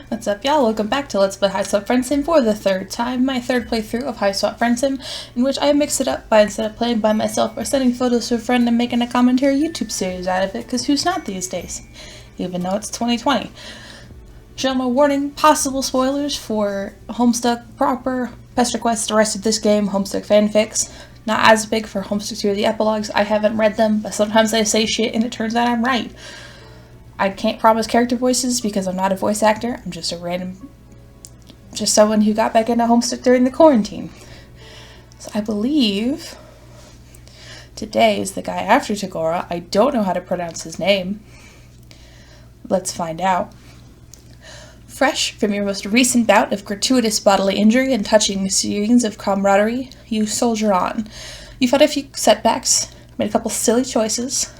What's up, y'all? Welcome back to Let's Play High Swap Friend Sim for the third time, my third playthrough of High Swap Friend Sim, in which I mixed it up by instead of playing by myself or sending photos to a friend and making a commentary YouTube series out of it, because who's not these days? Even though it's 2020. General warning, possible spoilers for Homestuck proper, Pester Quest, the rest of this game, Homestuck fanfics. Not as big for Homestuck 2 or the epilogues. I haven't read them, but sometimes I say shit and it turns out I'm right. I can't promise character voices because I'm not a voice actor. I'm just just someone who got back into Homestuck during the quarantine. So I believe today is the guy after Tagora. I don't know how to pronounce his name. Let's find out. Fresh from your most recent bout of gratuitous bodily injury and touching scenes of camaraderie, you soldier on. You've had a few setbacks, made a couple silly choices.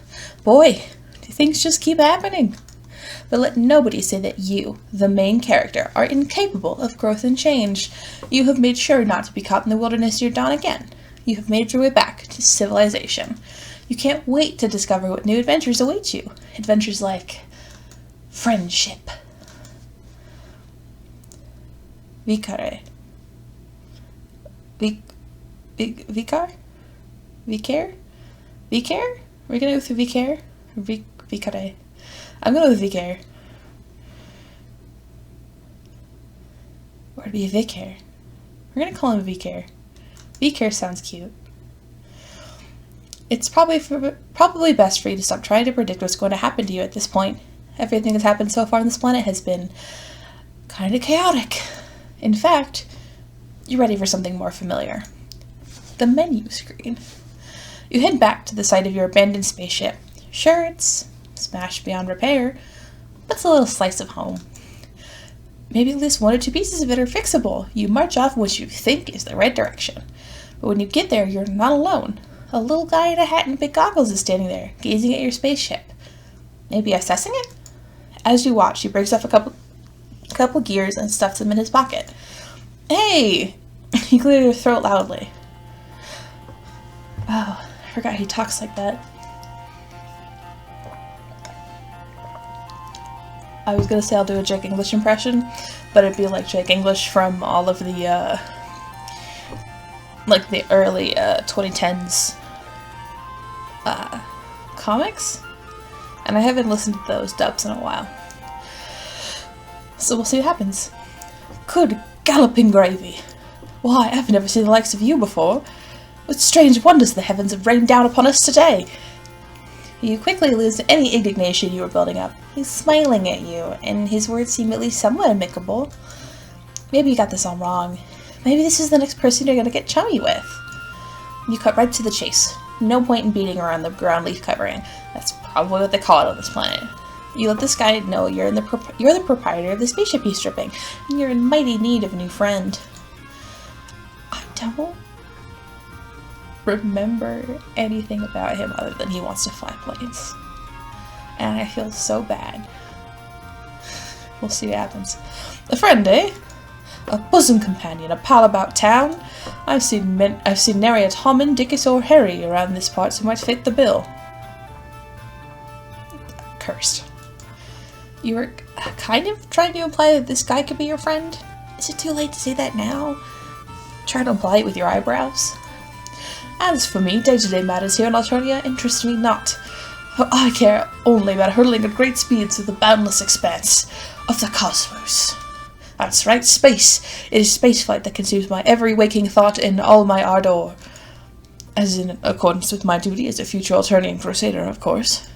Boy, things just keep happening. But let nobody say that you, the main character, are incapable of growth and change. You have made sure not to be caught in the wilderness near dawn again. You have made your way back to civilization. You can't wait to discover what new adventures await you. Adventures like friendship. Vicare. Vicar? Vicare? Vicare? We're gonna go through Vicare? Vicare. I'm gonna go with Vicare. Or it'd be Vicare. We're gonna call him Vicare. Vicare sounds cute. It's probably best for you to stop trying to predict what's going to happen to you at this point. Everything that's happened so far on this planet has been kind of chaotic. In fact, you're ready for something more familiar. The menu screen. You head back to the site of your abandoned spaceship. Sure, it's smashed beyond repair, but it's a little slice of home. Maybe at least one or two pieces of it are fixable. You march off in what you think is the right direction. But when you get there, you're not alone. A little guy in a hat and big goggles is standing there, gazing at your spaceship. Maybe assessing it? As you watch, he breaks off a couple gears and stuffs them in his pocket. Hey! He cleared your throat loudly. Wow, I forgot he talks like that. I was gonna say I'll do a Jake English impression, but it'd be like Jake English from all of the, like the early, 2010s, comics? And I haven't listened to those dubs in a while. So we'll see what happens. Good galloping gravy! Why, I've never seen the likes of you before. What strange wonders the heavens have rained down upon us today! You quickly lose any indignation you were building up. He's smiling at you, and his words seem at least somewhat amicable. Maybe you got this all wrong. Maybe this is the next person you're gonna get chummy with. You cut right to the chase. No point in beating around the ground leaf covering. That's probably what they call it on this planet. You let this guy know you're the proprietor of the spaceship he's stripping, and you're in mighty need of a new friend. I don't remember anything about him other than he wants to fly planes. And I feel so bad. We'll see what happens. A friend, eh? A bosom companion, a pal about town? I've seen nary a Tom and Dickus or Harry around this part who might fit the bill. Cursed. You were kind of trying to imply that this guy could be your friend? Is it too late to say that now? Try to imply it with your eyebrows? As for me, day-to-day matters here in Alternia interest me not, for I care only about hurtling at great speeds through the boundless expanse of the cosmos. That's right, space. It is spaceflight that consumes my every waking thought and all my ardor. As in accordance with my duty as a future Alternian crusader, of course.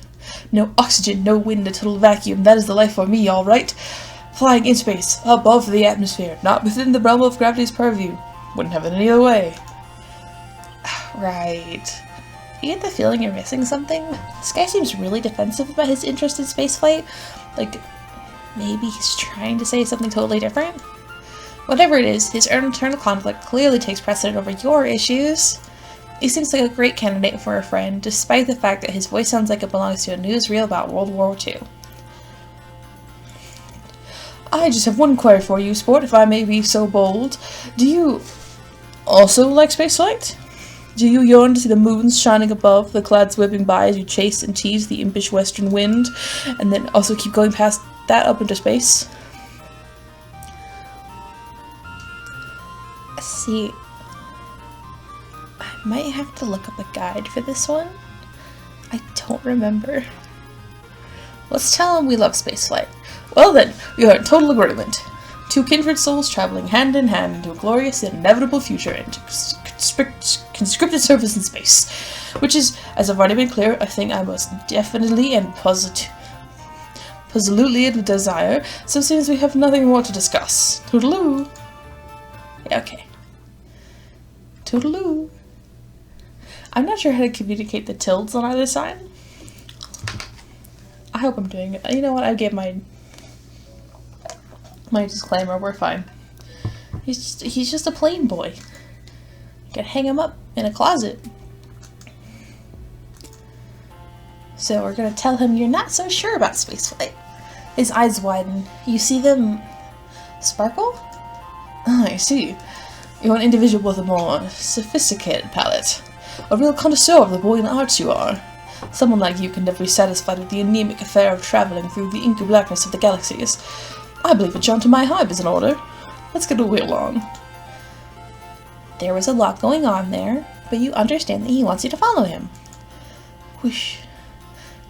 No oxygen, no wind, a total vacuum, that is the life for me, all right. Flying in space, above the atmosphere, not within the realm of gravity's purview. Wouldn't have it any other way. Right. You get the feeling you're missing something? This guy seems really defensive about his interest in spaceflight. Like, maybe he's trying to say something totally different? Whatever it is, his internal conflict clearly takes precedent over your issues. He seems like a great candidate for a friend, despite the fact that his voice sounds like it belongs to a newsreel about World War II. I just have one query for you, sport, if I may be so bold. Do you also like spaceflight? Do you yearn to see the moons shining above, the clouds whipping by as you chase and tease the impish western wind, and then also keep going past that up into space? See, I might have to look up a guide for this one. I don't remember. Let's tell him we love spaceflight. Well then, we are in total agreement. Two kindred souls traveling hand in hand into a glorious and inevitable future into conscripted service in space. Which is, as I've already made clear, a thing I most definitely and positively desire, so soon as we have nothing more to discuss. Toodaloo! Yeah, okay. Toodaloo! I'm not sure how to communicate the tildes on either side. I hope I'm doing it. You know what? I gave my disclaimer. We're fine. He's just a plain boy. You can hang him up in a closet. So we're gonna tell him you're not so sure about spaceflight. His eyes widen. You see them sparkle? Ah, I see. You're an individual with a more sophisticated palate. A real connoisseur of the buoyant arts you are. Someone like you can never be satisfied with the anemic affair of traveling through the inky blackness of the galaxies. I believe a jaunt to my hive is in order. Let's get a wheel on. There was a lot going on there, but you understand that he wants you to follow him. Whoosh.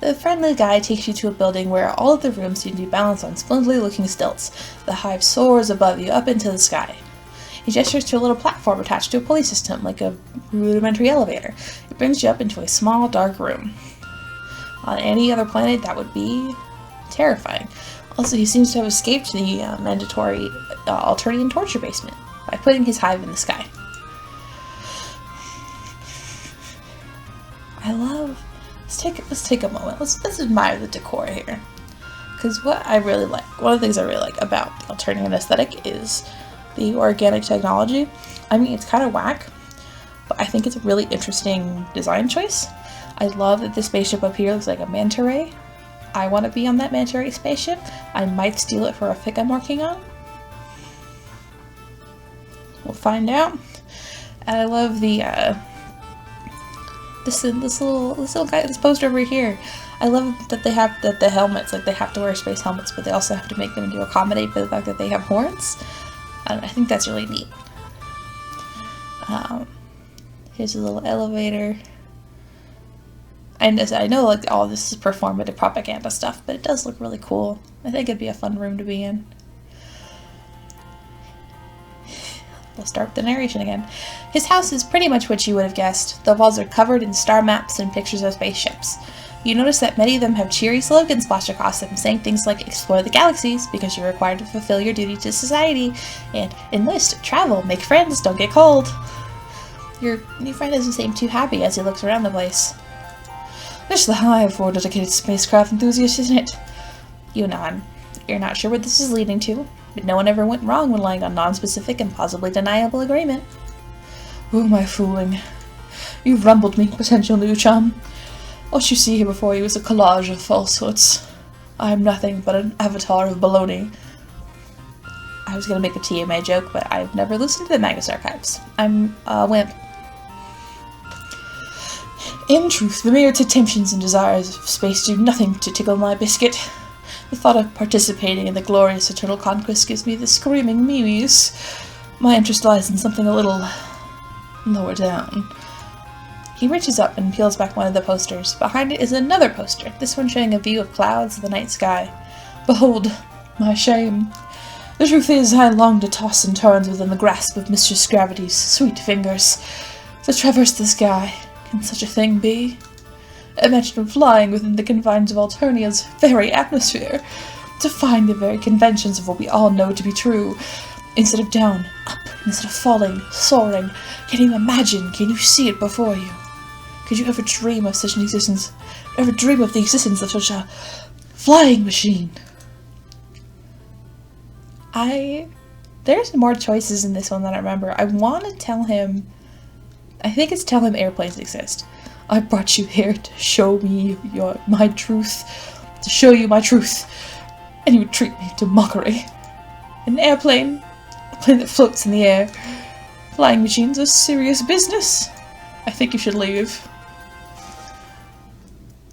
The friendly guide takes you to a building where all of the rooms seem to be balanced on splendidly looking stilts. The hive soars above you up into the sky. He gestures to a little platform attached to a pulley system, like a rudimentary elevator. It brings you up into a small, dark room. On any other planet, that would be terrifying. Also, he seems to have escaped the mandatory Alternian torture basement by putting his hive in the sky. I love... Let's take a moment. Let's admire the decor here. Because what I really like, one of the things I really like about the Alternian aesthetic is the organic technology. I mean, it's kind of whack, but I think it's a really interesting design choice. I love that the spaceship up here looks like a manta ray. I want to be on that manta ray spaceship. I might steal it for a fic I'm working on. We'll find out. And I love the this little guy, this poster over here. I love that they have the helmets, like they have to wear space helmets, but they also have to make them to accommodate for the fact that they have horns. I think that's really neat. Here's a little elevator. And as I know, like, all this is performative propaganda stuff, but it does look really cool. I think it'd be a fun room to be in. We'll start the narration again. His house is pretty much what you would have guessed. The walls are covered in star maps and pictures of spaceships. You notice that many of them have cheery slogans splashed across them, saying things like explore the galaxies because you're required to fulfill your duty to society, and enlist, travel, make friends, don't get cold. Your new friend doesn't seem too happy as he looks around the place. This is the hive for dedicated spacecraft enthusiasts, isn't it? You nod. You're not sure what this is leading to, but no one ever went wrong when relying on non-specific and possibly deniable agreement. Who am I fooling? You've rumbled me, potential new chum. What you see here before you is a collage of falsehoods. I am nothing but an avatar of baloney. I was gonna make a TMA joke, but I've never listened to the Magus Archives. I'm a wimp. In truth, the mere temptations and desires of space do nothing to tickle my biscuit. The thought of participating in the glorious eternal conquest gives me the screaming memes. My interest lies in something a little lower down. He reaches up and peels back one of the posters. Behind it is another poster, this one showing a view of clouds and the night sky. Behold, my shame. The truth is, I long to toss and turn within the grasp of Mistress Gravity's sweet fingers. To traverse the sky, can such a thing be? Imagine flying within the confines of Alternia's very atmosphere, to find the very conventions of what we all know to be true. Instead of down, up, instead of falling, soaring. Can you imagine? Can you see it before you? Could you ever dream of such an existence? Ever dream of the existence of such a flying machine? There's more choices in this one than I remember. I want to tell him, I think it's tell him airplanes exist. I brought you here to show me my truth, to show you my truth, and you would treat me to mockery. An airplane, a plane that floats in the air. Flying machines are serious business. I think you should leave.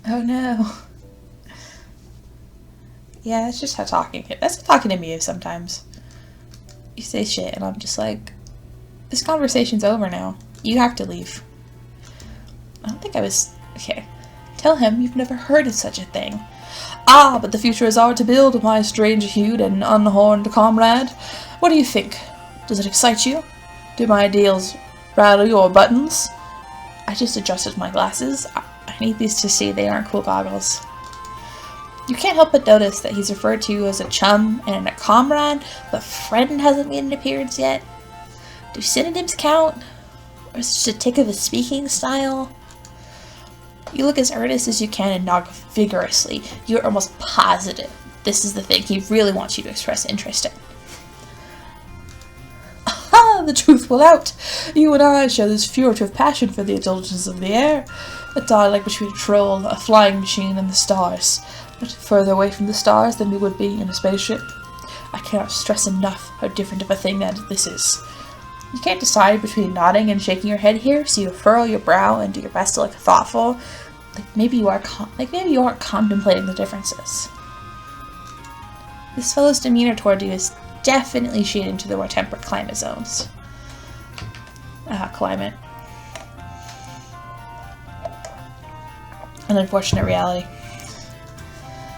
Oh no. Yeah, that's just that's how talking to me is sometimes. You say shit and I'm just like, This conversation's over now. You have to leave. I don't think I was... Okay. Tell him you've never heard of such a thing. Ah, but the future is ours to build, my strange-hued and unhorned comrade. What do you think? Does it excite you? Do my ideals rattle your buttons? I just adjusted my glasses. I need these to see they aren't cool goggles. You can't help but notice that he's referred to you as a chum and a comrade, but friend hasn't made an appearance yet. Do synonyms count? Or is it just a tick of his speaking style? You look as earnest as you can and nod vigorously. You're almost positive this is the thing he really wants you to express interest in. Aha! The truth will out! You and I share this furtive passion for the indulgence of the air. A dialect between a troll, a flying machine, and the stars. But further away from the stars than we would be in a spaceship. I cannot stress enough how different of a thing that this is. You can't decide between nodding and shaking your head here, so you furrow your brow and do your best to look thoughtful. Maybe you aren't contemplating the differences. This fellow's demeanor toward you is definitely shading to the more temperate climate zones. Climate. An unfortunate reality.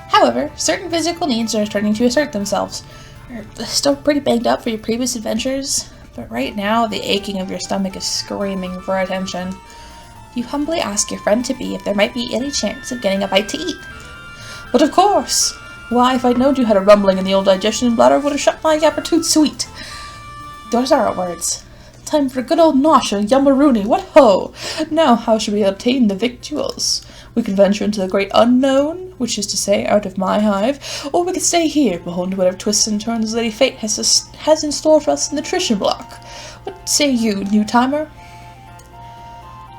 However, certain physical needs are starting to assert themselves. You're still pretty banged up for your previous adventures, but right now the aching of your stomach is screaming for attention. You humbly ask your friend-to-be if there might be any chance of getting a bite to eat. But of course! Why, if I'd known you had a rumbling in the old digestion bladder, I would have shut my yapper tooth sweet. Those are our words. Time for a good old nosh and yummaroony, what ho! Now how shall we obtain the victuals? We can venture into the great unknown, which is to say, out of my hive, or we can stay here, beholden to whatever twists and turns Lady Fate has in store for us in the nutrition block. What say you, new timer?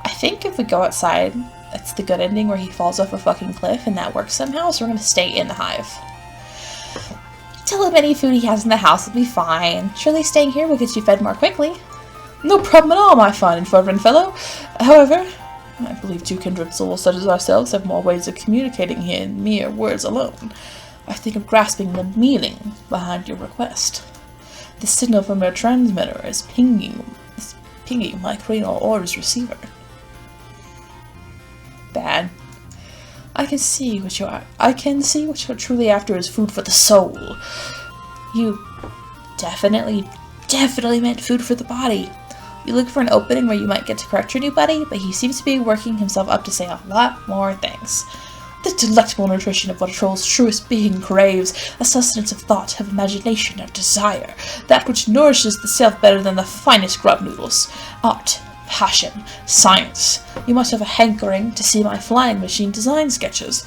I think if we go outside, that's the good ending where he falls off a fucking cliff and that works somehow, so we're gonna stay in the hive. Tell him any food he has in the house will be fine. Surely staying here will get you fed more quickly. No problem at all, my fine and fervent fellow. However, I believe two kindred souls such as ourselves have more ways of communicating here than mere words alone. I think of grasping the meaning behind your request. The signal from your transmitter is pinging my cranial orbs receiver. Bad. I can see what you're truly after is food for the soul. You definitely meant food for the body. You look for an opening where you might get to correct your new buddy, but he seems to be working himself up to say a lot more things. The delectable nutrition of what a troll's truest being craves, a sustenance of thought, of imagination, of desire, that which nourishes the self better than the finest grub noodles. Art, passion, science. You must have a hankering to see my flying machine design sketches.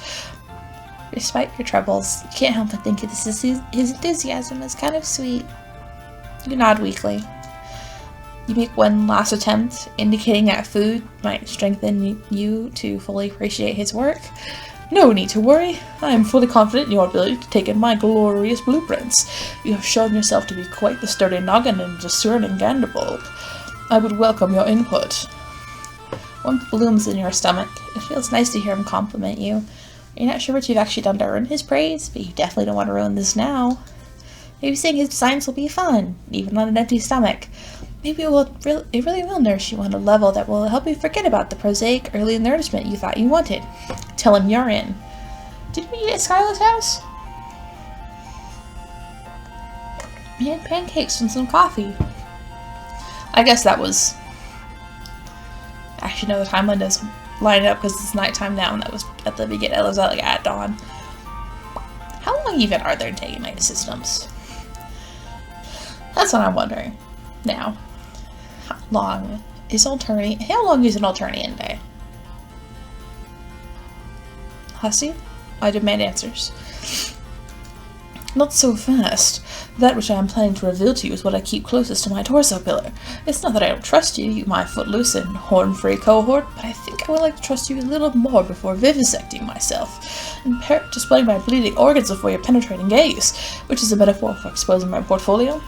Despite your troubles, you can't help but think his enthusiasm is kind of sweet. You nod weakly. You make one last attempt, indicating that food might strengthen you to fully appreciate his work. No need to worry. I am fully confident in your ability to take in my glorious blueprints. You have shown yourself to be quite the sturdy noggin and discerning Ganderbolt. I would welcome your input. One blooms in your stomach. It feels nice to hear him compliment you. You're not sure what you've actually done to earn his praise, but you definitely don't want to ruin this now. Maybe seeing his designs will be fun, even on an empty stomach. Maybe it really will nourish you on a level that will help you forget about the prosaic early nourishment you thought you wanted. Tell him you're in. Did we eat at Skyla's house? We had pancakes and some coffee. I guess that was... Actually, no, the timeline does line up because it's nighttime now, and that was at the beginning. It was like at dawn. How long even are there in taking night systems? That's what I'm wondering. Now, how long is an Alternian day? Hussy, I demand answers. Not so fast. That which I am planning to reveal to you is what I keep closest to my torso pillar. It's not that I don't trust you, you my footloose and horn-free cohort, but I think I would like to trust you a little more before vivisecting myself, and displaying my bleeding organs before your penetrating gaze, which is a metaphor for exposing my portfolio,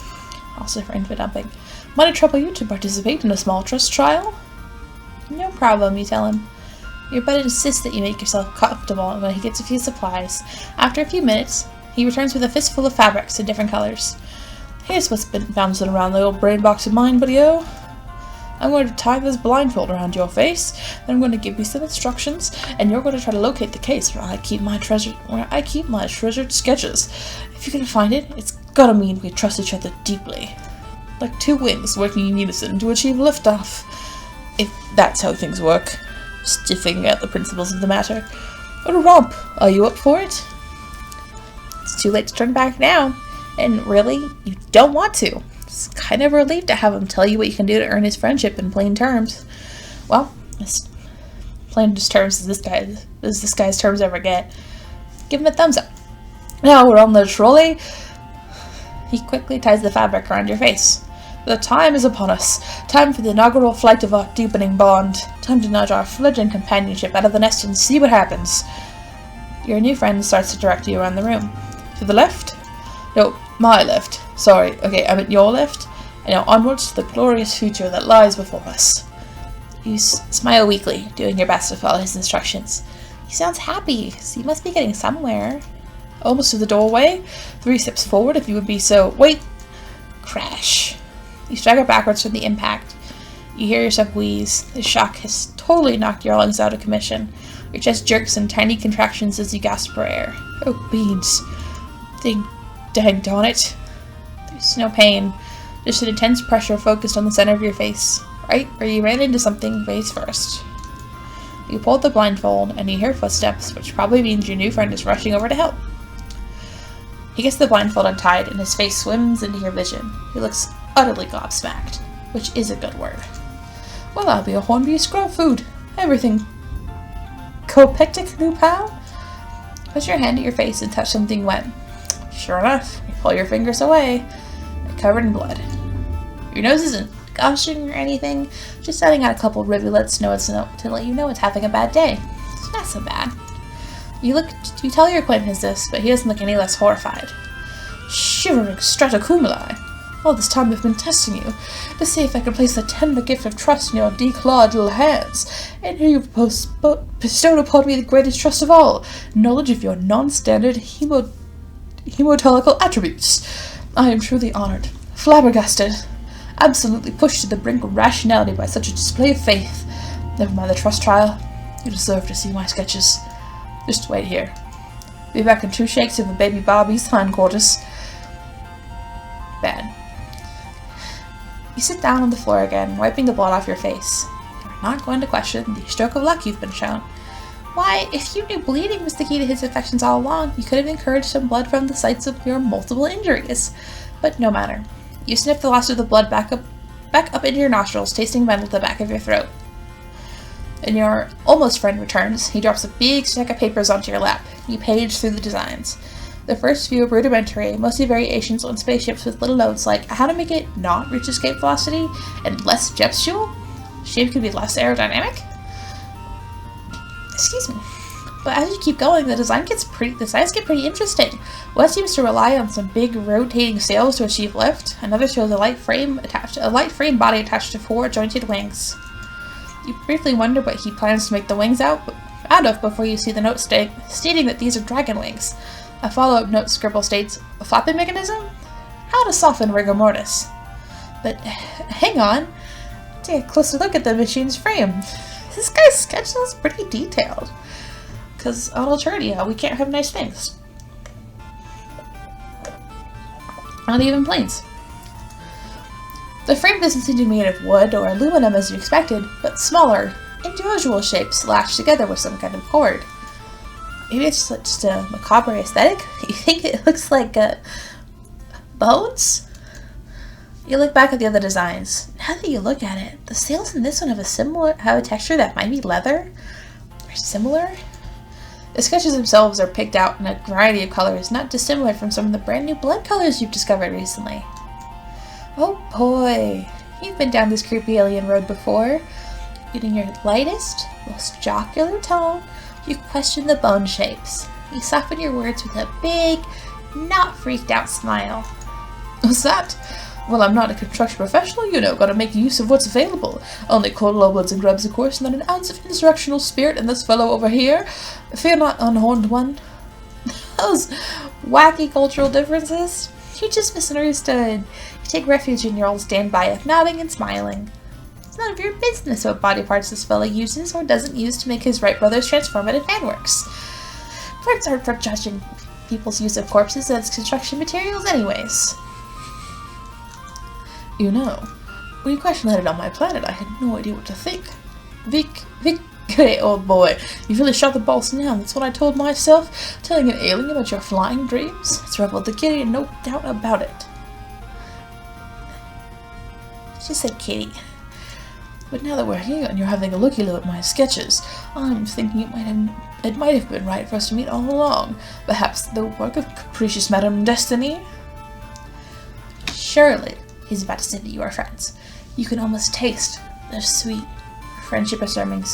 also for info dumping. Might it trouble you to participate in a small trust trial? No problem, you tell him. Your buddy insists that you make yourself comfortable when he gets a few supplies. After a few minutes, he returns with a fistful of fabrics in different colors. Here's what's been bouncing around the old brain box of mine, buddy-o. I'm going to tie this blindfold around your face, then I'm going to give you some instructions, and you're going to try to locate the case where I keep my treasured sketches. If you can find it, it's gotta mean we trust each other deeply. Like two wings working in unison to achieve liftoff. If that's how things work. Still figuring out the principles of the matter. What a romp! Are you up for it? It's too late to turn back now. And really, you don't want to. It's kind of a relief to have him tell you what you can do to earn his friendship in plain terms. Well, as plain terms as this guy's terms ever get. Give him a thumbs up. Now we're on the trolley. He quickly ties the fabric around your face. The time is upon us. Time for the inaugural flight of our deepening bond. Time to nudge our fledgling companionship out of the nest and see what happens. Your new friend starts to direct you around the room. To the left? No, my left. Sorry. Okay, I meant your left. And now onwards to the glorious future that lies before us. You smile weakly, doing your best to follow his instructions. He sounds happy, so you must be getting somewhere. Almost to the doorway. 3 steps forward if you would be so... Wait! Crash. You stagger backwards from the impact. You hear yourself wheeze. The shock has totally knocked your lungs out of commission. Your chest jerks in tiny contractions as you gasp for air. Oh, beans. Dang darn it. There's no pain. Just an intense pressure focused on the center of your face. Right where you ran into something face first. You pull the blindfold and you hear footsteps, which probably means your new friend is rushing over to help. He gets the blindfold untied and his face swims into your vision. He looks utterly gobsmacked, which is a good word. Well, I'll be a Hornby scrub food. Everything copectic, new pal? Put your hand at your face and touch something wet. Sure enough, you pull your fingers away, covered in blood. Your nose isn't gushing or anything, just letting out a couple rivulets to let you know it's having a bad day. It's not so bad. You tell your acquaintance this, but he doesn't look any less horrified. Shivering stratocumuli! All this time I've been testing you, to see if I can place the tender gift of trust in your declawed little hands, and here you've bestowed upon me the greatest trust of all, knowledge of your non-standard hematological attributes. I am truly honored, flabbergasted, absolutely pushed to the brink of rationality by such a display of faith. Never mind the trust trial. You deserve to see my sketches. Just wait here. Be back in 2 shakes of a baby Barbie's hindquarters. Bad. You sit down on the floor again, wiping the blood off your face. You're not going to question the stroke of luck you've been shown. Why, if you knew bleeding was the key to his infections all along, you could have encouraged some blood from the sites of your multiple injuries. But no matter. You sniff the last of the blood back up into your nostrils, tasting metal at the back of your throat. And your almost friend returns. He drops a big stack of papers onto your lap. You page through the designs. The first few are rudimentary, mostly variations on spaceships with little notes like how to make it not reach escape velocity and less jet fuel. Shape could be less aerodynamic. Excuse me. But as you keep going, the designs get pretty interesting. One seems to rely on some big rotating sails to achieve lift. Another shows a light frame body attached to 4 jointed wings. You briefly wonder what he plans to make the wings out of before you see the note stating that these are dragon wings. A follow-up note scribble states, a flapping mechanism? How to soften rigor mortis. But hang on, take a closer look at the machine's frame. This guy's sketch is pretty detailed. Because on Eternia, we can't have nice things. Not even planes. The frame doesn't seem to be made of wood or aluminum as you expected, but smaller, unusual shapes lashed together with some kind of cord. Maybe it's just a macabre aesthetic? You think it looks like bones? You look back at the other designs. Now that you look at it, the sails in this one have a texture that might be leather or similar. The sketches themselves are picked out in a variety of colors, not dissimilar from some of the brand new blood colors you've discovered recently. Oh boy, you've been down this creepy alien road before. In your lightest, most jocular tone, you question the bone shapes. You soften your words with a big, not freaked out smile. What's that? Well, I'm not a construction professional, you know, gotta make use of what's available. Only cold lowlands and grubs, of course, not an ounce of insurrectional spirit in this fellow over here. Fear not, unhorned one. Those wacky cultural differences? You just misunderstood. You take refuge in your old standby of nodding and smiling. It's none of your business what body parts this fella uses or doesn't use to make his Wright brothers transformative handworks. Friends aren't for judging people's use of corpses as construction materials anyways. You know, when you crash landed on my planet, I had no idea what to think. Vic, hey, old boy, you've really shot the balls down. That's what I told myself. Telling an alien about your flying dreams? It's rebel the kitty, and no doubt about it. She said kitty. But now that we're here and you're having a looky-loo at my sketches, I'm thinking it might have been right for us to meet all along. Perhaps the work of capricious Madame Destiny? Surely, he's about to say that you are friends. You can almost taste the sweet friendship-affirming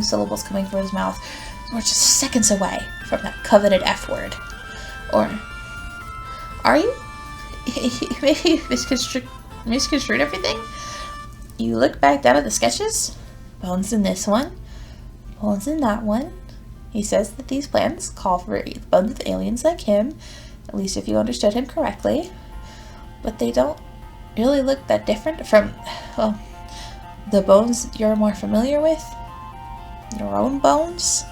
syllables coming from his mouth. We're just seconds away from that coveted F word. Or, are you? Maybe you misconstrued everything? You look back down at the sketches? Bones in this one. Bones in that one. He says that these plans call for bones of aliens like him, at least if you understood him correctly. But they don't really look that different from, well, the bones you're more familiar with. Your own bones.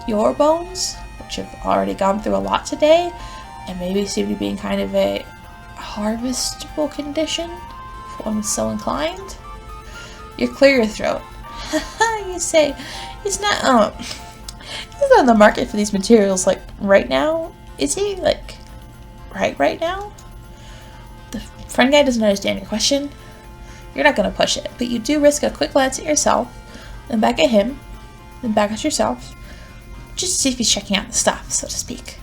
Your bones, which have already gone through a lot today, and maybe seem to be in kind of a harvestable condition, if one was so inclined. You clear your throat. You say, he's not on the market for these materials, like, right now? Is he, like, right now? The friend guy doesn't understand your question. You're not going to push it, but you do risk a quick glance at yourself, then back at him, then back at yourself, just to see if he's checking out the stuff, so to speak.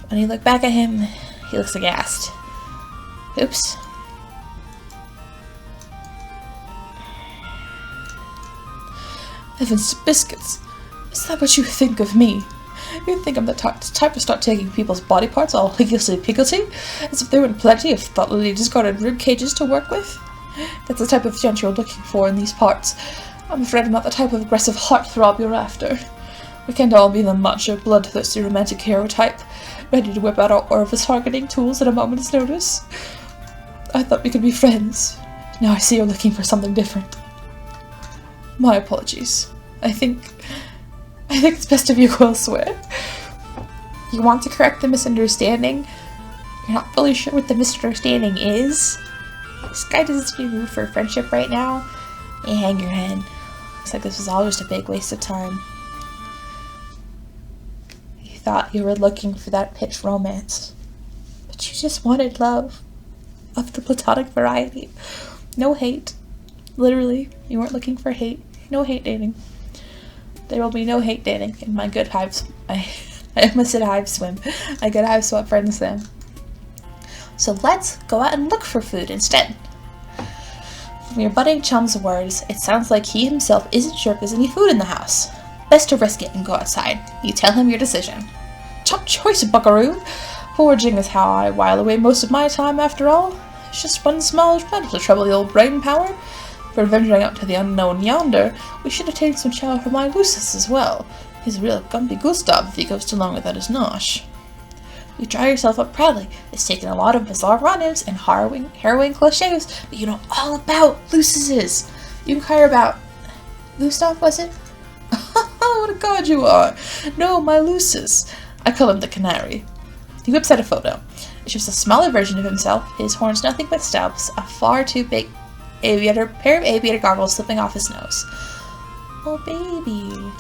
When you look back at him, he looks aghast. Oops. Heavens to biscuits! Is that what you think of me? You think I'm the type to start taking people's body parts all higgledy-piggledy, as if there weren't plenty of thoughtfully discarded rib cages to work with? That's the type of gent you're looking for in these parts. I'm afraid I'm not the type of aggressive heartthrob you're after. We can't all be the macho, bloodthirsty, romantic hero type, ready to whip out our orifice-targeting tools at a moment's notice. I thought we could be friends. Now I see you're looking for something different. My apologies. I think it's best if you go elsewhere. You want to correct the misunderstanding? You're not really sure what the misunderstanding is? This guy doesn't seem to be for friendship right now. You hang your head. Looks like this was all just a big waste of time. You thought you were looking for that pitch romance, but you just wanted love. Of the platonic variety. No hate. Literally, you weren't looking for hate. No hate dating. There will be no hate dating in my good hive I almost said hive swim. My good hive swap friends then. So let's go out and look for food instead. From your budding chum's words, it sounds like he himself isn't sure if there's any food in the house. Best to risk it and go outside. You tell him your decision. Top choice, buckaroo! Foraging is how I while away most of my time, after all. It's just one small trouble to trouble the old brain power. For venturing out to the unknown yonder, we should obtain some chow for my Lucius as well. He's a real Gumpy Gustav if he goes too long without his nosh. You dry yourself up proudly. It's taken a lot of bizarre run-ins and harrowing cliches, but you know all about Lucius's. You inquire about Gustav, was it? What a god you are! No, my Lucius. I call him the Canary. He whips out a photo. It shows a smaller version of himself, his horns nothing but stubs, a far too big pair of aviator goggles slipping off his nose. Oh, baby.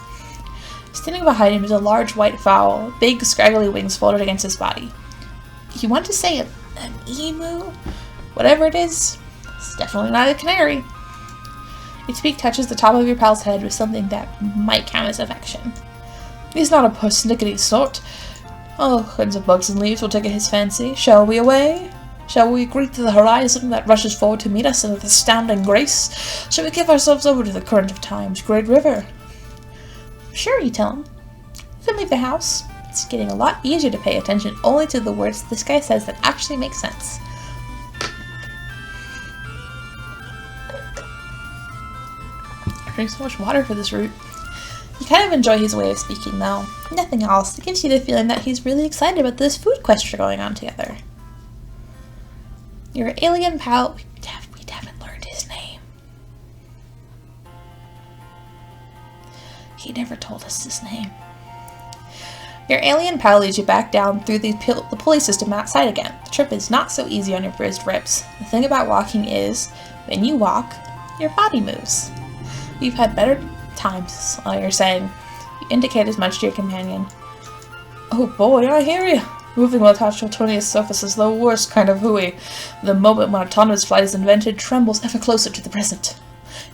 Standing behind him is a large white fowl, big scraggly wings folded against his body. You want to say an emu? Whatever it is, it's definitely not a canary. Its beak touches the top of your pal's head with something that might count as affection. He's not a persnickety sort. All kinds of bugs and leaves will take his fancy. Shall we away? Shall we greet the horizon that rushes forward to meet us with astounding grace? Shall we give ourselves over to the current of time's great river? Sure, you tell him. You can leave the house. It's getting a lot easier to pay attention only to the words this guy says that actually make sense. I drink so much water for this route. You kind of enjoy his way of speaking, though. Nothing else. It gives you the feeling that he's really excited about this food quest you're going on together. Your alien pal, we haven't learned his name. He never told us his name. Your alien pal leads you back down through the pulley system outside again. The trip is not so easy on your bruised ribs. The thing about walking is, when you walk, your body moves. You've had better times, all you're saying. You indicate as much to your companion. Oh boy, I hear you. Moving while attached to a 20th surface is the worst kind of hooey. The moment when autonomous flight is invented trembles ever closer to the present.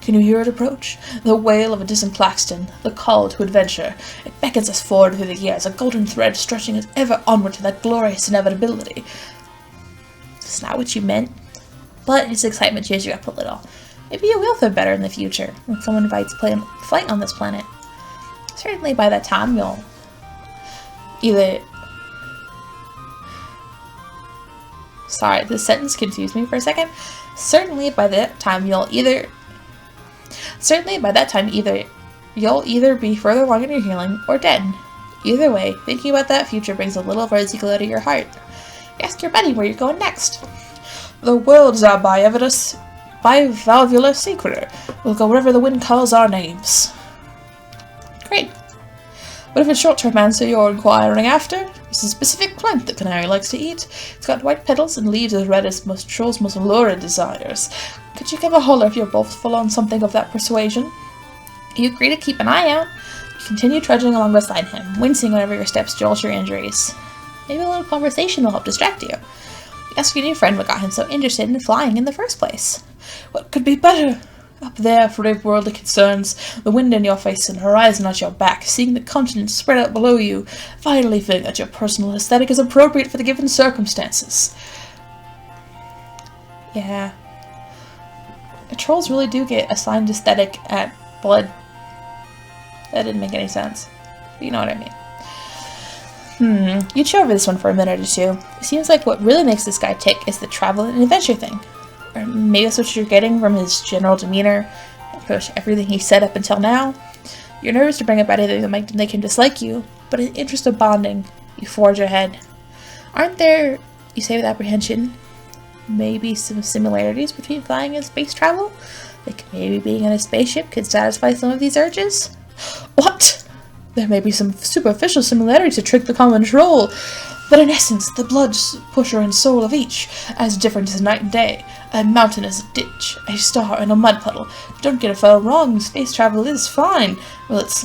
Can you hear it approach? The wail of a distant klaxon, the call to adventure. It beckons us forward through the years, a golden thread stretching us ever onward to that glorious inevitability. It's not what you meant, but his excitement cheers you up a little. Maybe you will feel better in the future when someone invites flight on this planet. Certainly by that time you'll either... Sorry, this sentence confused me for a second. Certainly by that time you'll either be further along in your healing or dead. Either way, thinking about that future brings a little rosy glow to your heart. Ask your buddy where you're going next. The world's our bivalvular secret. We'll go wherever the wind calls our names. Great. What if a short-term answer you're inquiring after? It's a specific plant the canary likes to eat. It's got white petals and leaves as red as most trolls' most lurid desires. Could you give a holler if you're both full on something of that persuasion? You agree to keep an eye out. You continue trudging along beside him, wincing whenever your steps jolt your injuries. Maybe a little conversation will help distract you. You ask your new friend what got him so interested in flying in the first place. What could be better? Up there, free of worldly concerns, the wind in your face and horizon at your back, seeing the continent spread out below you, vitally feeling that your personal aesthetic is appropriate for the given circumstances. Yeah. Trolls really do get assigned aesthetic at blood. That didn't make any sense. But you know what I mean. You chew over this one for a minute or two. It seems like what really makes this guy tick is the travel and adventure thing. Or maybe that's what you're getting from his general demeanor, everything he said up until now. You're nervous to bring up anything that might make him dislike you, but in the interest of bonding, you forge ahead. Aren't there, you say with apprehension, maybe some similarities between flying and space travel? Like maybe being in a spaceship could satisfy some of these urges? What? There may be some superficial similarities to trick the common troll, but in essence, the blood pusher and soul of each, as different as night and day. A mountain is a ditch, a star and a mud puddle. Don't get a fellow wrong, space travel is fine. Well, it's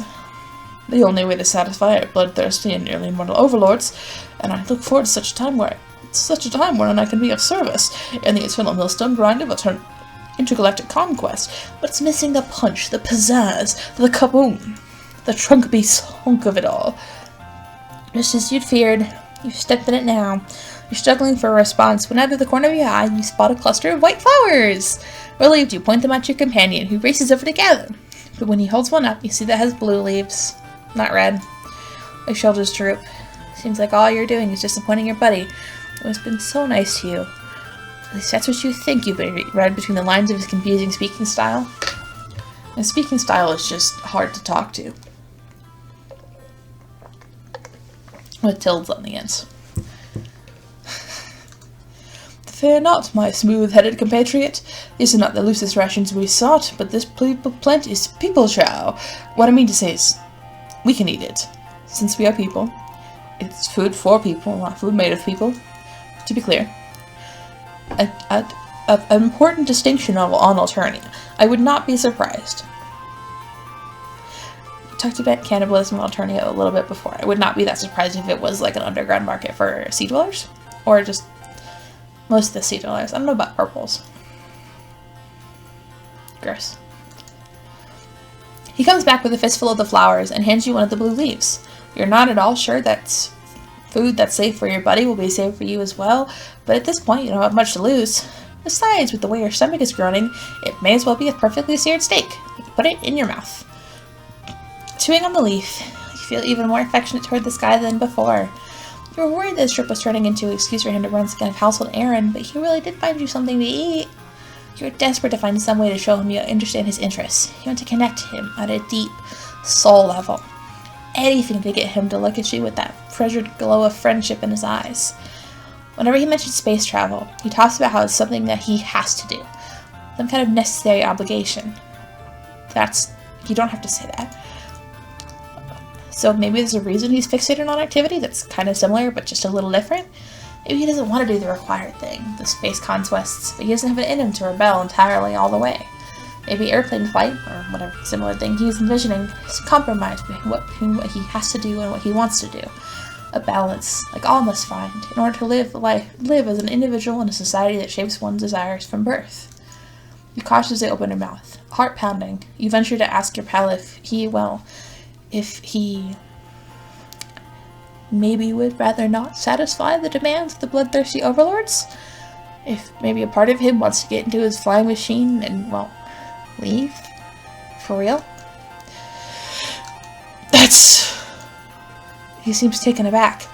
the only way to satisfy our bloodthirsty and nearly immortal overlords, and I look forward to such a time when I can be of service in the eternal millstone grind of intergalactic conquest. But it's missing the punch, the pizzazz, the kaboom, the trunk-beast hunk of it all. Just as you'd feared, you've stepped in it now. You're struggling for a response when out of the corner of your eye you spot a cluster of white flowers. Relieved, you point them at your companion, who races over to gather. But when he holds one up, you see that it has blue leaves, not red. Your shoulders droop. Seems like all you're doing is disappointing your buddy, who has been so nice to you. At least that's what you think you've read between the lines of his confusing speaking style. And speaking style is just hard to talk to. With tildes on the ends. Fear not, my smooth-headed compatriot. These are not the loosest rations we sought, but this plant is people chow. What I mean to say is, we can eat it. Since we are people, it's food for people, not food made of people. To be clear, an important distinction on Alternia. I would not be surprised. We talked about cannibalism on Alternia a little bit before. I would not be that surprised if it was like an underground market for sea dwellers, or just most of the sea dwellers. I don't know about purples. Gross. He comes back with a fistful of the flowers and hands you one of the blue leaves. You're not at all sure that food that's safe for your buddy will be safe for you as well, but at this point you don't have much to lose. Besides, with the way your stomach is groaning, it may as well be a perfectly seared steak. You can put it in your mouth. Chewing on the leaf, you feel even more affectionate toward this guy than before. You were worried this trip was turning into an excuse for him to run some kind of household errand, but he really did find you something to eat. You were desperate to find some way to show him you understand his interests. You want to connect him at a deep soul level. Anything to get him to look at you with that treasured glow of friendship in his eyes. Whenever he mentions space travel, he talks about how it's something that he has to do. Some kind of necessary obligation. You don't have to say that. So maybe there's a reason he's fixated on activity that's kind of similar, but just a little different. Maybe he doesn't want to do the required thing, the space conquests, but he doesn't have it in him to rebel entirely all the way. Maybe airplane flight, or whatever similar thing he's envisioning, is a compromise between what he has to do and what he wants to do. A balance, like all must find, in order to live as an individual in a society that shapes one's desires from birth. You cautiously open your mouth, heart pounding. You venture to ask your pal if he maybe would rather not satisfy the demands of the bloodthirsty overlords? If maybe a part of him wants to get into his flying machine and, well, leave? For real? He seems taken aback.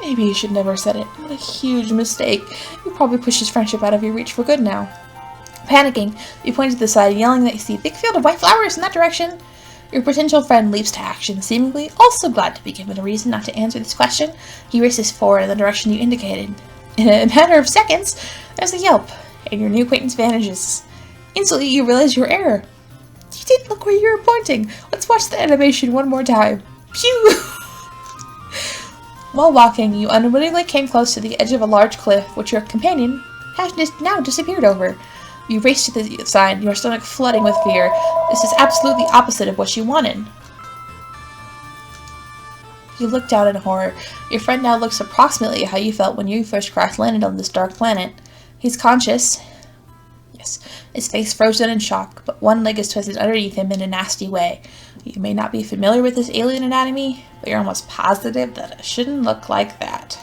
Maybe you should never have said it. What a huge mistake. You probably pushed his friendship out of your reach for good now. Panicking, you point to the side, yelling that you see a big field of white flowers in that direction. Your potential friend leaps to action, seemingly also glad to be given a reason not to answer this question. He races forward in the direction you indicated. In a matter of seconds, there's a yelp, and your new acquaintance vanishes. Instantly, you realize your error. You didn't look where you were pointing. Let's watch the animation one more time. Phew! While walking, you unwittingly came close to the edge of a large cliff, which your companion has now disappeared over. You race to the side, your stomach flooding with fear. This is absolutely opposite of what you wanted. You look down in horror. Your friend now looks approximately how you felt when you first crash-landed on this dark planet. He's conscious. Yes, his face frozen in shock, but one leg is twisted underneath him in a nasty way. You may not be familiar with his alien anatomy, but you're almost positive that it shouldn't look like that.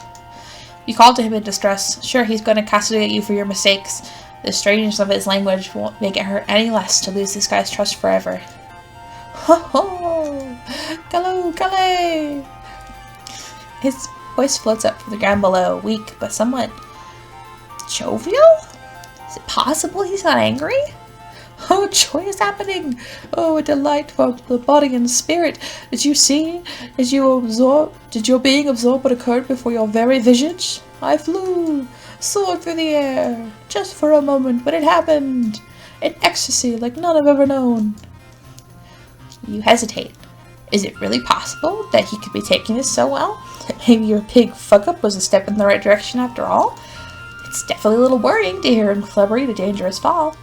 You call to him in distress. Sure, he's going to castigate you for your mistakes. The strangeness of his language won't make it hurt any less to lose this guy's trust forever. Ho ho! Hello, Calais! His voice floats up from the ground below, weak but somewhat jovial? Is it possible he's not angry? Oh, joy is happening! Oh, a delight for the body and spirit! Did you see? Did your being absorb what occurred before your very visage? I flew, soared through the air, just for a moment, but it happened! An ecstasy like none I've ever known. You hesitate. Is it really possible that he could be taking this so well? That maybe your big fuck-up was a step in the right direction after all? It's definitely a little worrying to hear him celebrate a dangerous fall.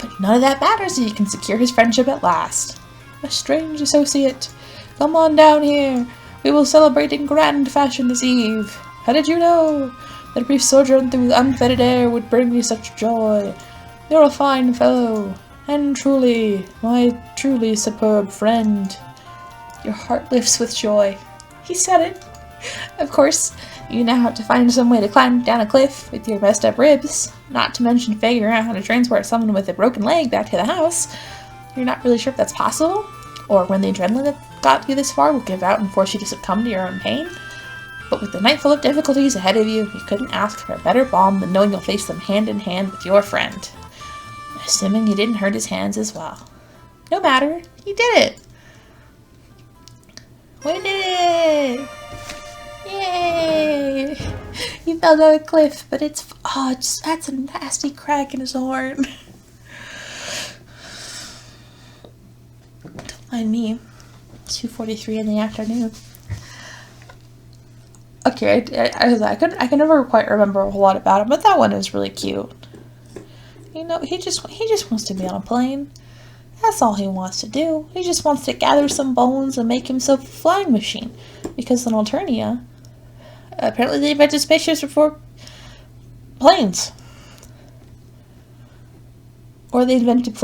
But none of that matters if you can secure his friendship at last. A strange associate. Come on down here. We will celebrate in grand fashion this eve. How did you know that a brief sojourn through unfettered air would bring me such joy? You're a fine fellow, and truly, my truly superb friend. Your heart lifts with joy. He said it. Of course, you now have to find some way to climb down a cliff with your messed up ribs, not to mention figuring out how to transport someone with a broken leg back to the house. You're not really sure if that's possible, or when the adrenaline that got you this far will give out and force you to succumb to your own pain. But with the night full of difficulties ahead of you, you couldn't ask for a better balm than knowing you'll face them hand in hand with your friend. Assuming you didn't hurt his hands as well. No matter, you did it! We did it! Yay! He fell down a cliff, but that's a nasty crack in his horn. Don't mind me. 2:43 in the afternoon. Okay, I can never quite remember a whole lot about him, but that one was really cute. You know, he just wants to be on a plane. That's all he wants to do. He just wants to gather some bones and make himself a flying machine. Because in Alternia, apparently they invented spaceships before planes. Or they invented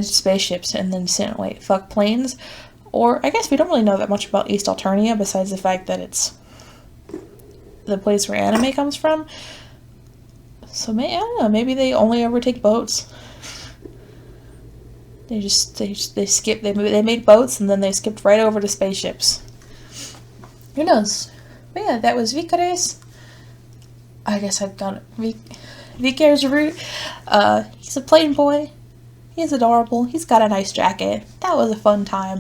spaceships, and then said, wait, fuck planes? Or, I guess we don't really know that much about East Alternia, besides the fact that it's the place where anime comes from. So, I don't know, maybe they only ever take boats. They made boats, and then they skipped right over to spaceships. Who knows? But yeah, that was Vicares. I guess I've done it. Vicares Root. He's a plain boy. He's adorable. He's got a nice jacket. That was a fun time.